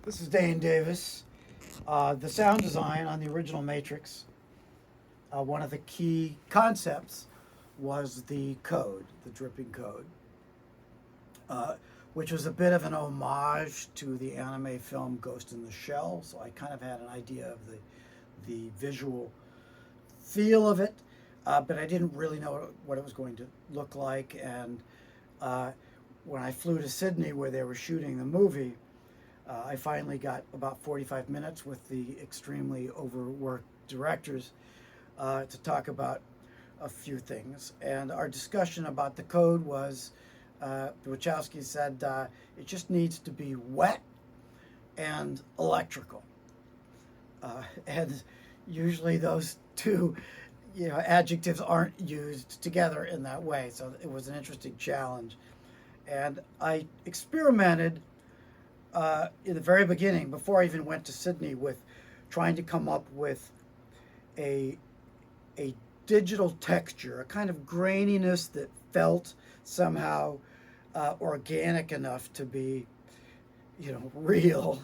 This is Dane Davis. The sound design on the original Matrix, one of the key concepts was the code, the dripping code, uh, which was a bit of an homage to the anime film Ghost in the Shell. So I kind of had an idea of the visual feel of it, but I didn't really know what it was going to look like. And uh, when I flew to Sydney, where they were shooting the movie, I finally got about 45 minutes with the extremely overworked directors to talk about a few things. And our discussion about the code was the Wachowski said it just needs to be wet and electrical. And usually those two adjectives aren't used together in that way. So it was an interesting challenge. And I experimented in the very beginning, before I even went to Sydney, with trying to come up with a digital texture, a kind of graininess that felt somehow organic enough to be, real,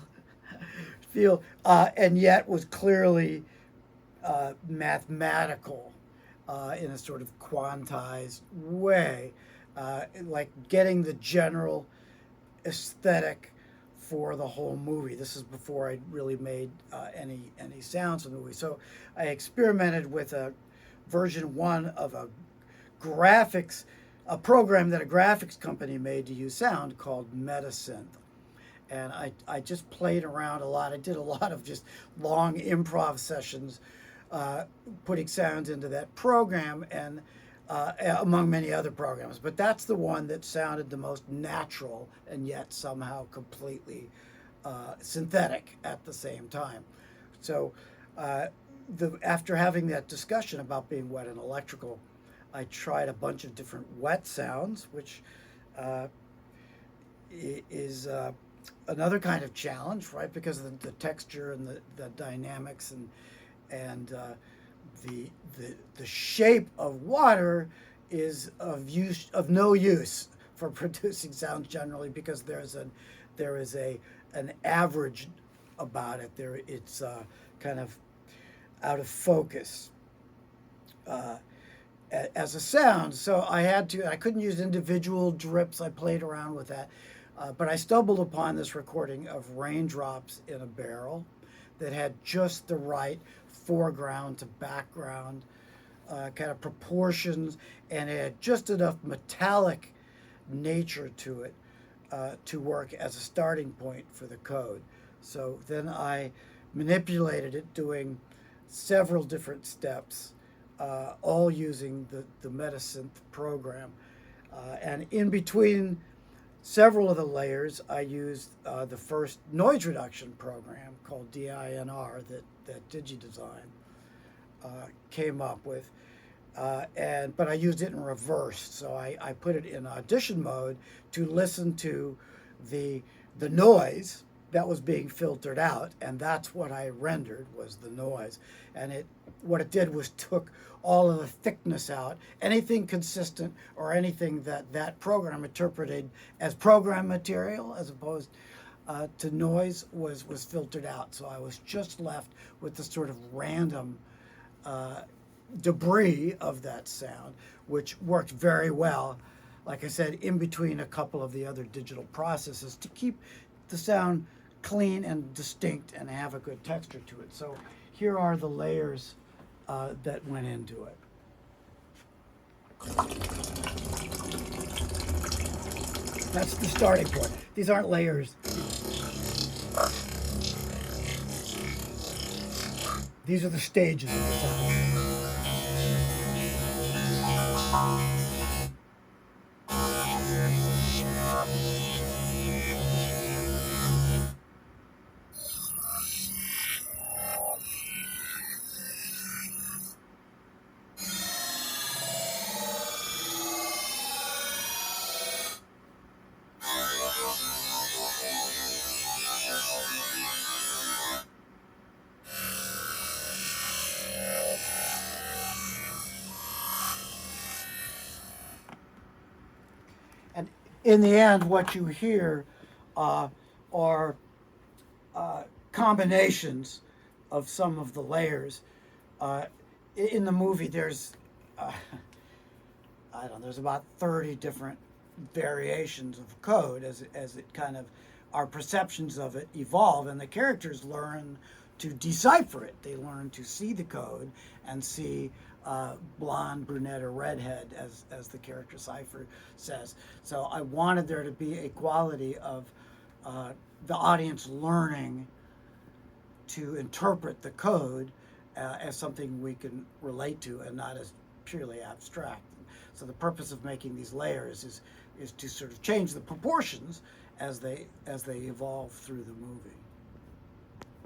feel, and yet was clearly mathematical in a sort of quantized way, like getting the general aesthetic for the whole movie. This is before I really made any sounds in the movie. So I experimented with a version 1 of a program that a graphics company made to use sound called Metasynth. And I just played around a lot. I did a lot of just long improv sessions, putting sounds into that program, and among many other programs. But that's the one that sounded the most natural and yet somehow completely synthetic at the same time. So after having that discussion about being wet and electrical, I tried a bunch of different wet sounds, which is another kind of challenge, right? Because of the texture and the dynamics and the shape of water is of no use for producing sounds generally, because there is an average about it. It's kind of out of focus as a sound. So I couldn't use individual drips. I played around with that. But I stumbled upon this recording of raindrops in a barrel that had just the right foreground to background kind of proportions, and it had just enough metallic nature to it to work as a starting point for the code. So then I manipulated it, doing several different steps, all using the Metasynth program. And in between several of the layers, I used the first noise reduction program called DINR that DigiDesign came up with. But I used it in reverse. So I put it in audition mode to listen to the noise that was being filtered out, and that's what I rendered, was the noise. And what it did was took all of the thickness out. Anything consistent or anything that program interpreted as program material as opposed to noise was filtered out. So I was just left with the sort of random debris of that sound, which worked very well, like I said, in between a couple of the other digital processes to keep the sound clean and distinct and have a good texture to it. So here are the layers that went into it. That's the starting point. These aren't layers. These are the stages of the sound. And in the end, what you hear are combinations of some of the layers. Uh, in the movie, there's uh, I don't know, there's about 30 different variations of code as it kind of, our perceptions of it evolve, and the characters learn to decipher it. They learn to see the code and see blonde, brunette, or redhead, as the character Cipher says. So I wanted there to be a quality of the audience learning to interpret the code as something we can relate to and not as purely abstract. So the purpose of making these layers is to sort of change the proportions as they evolve through the movie.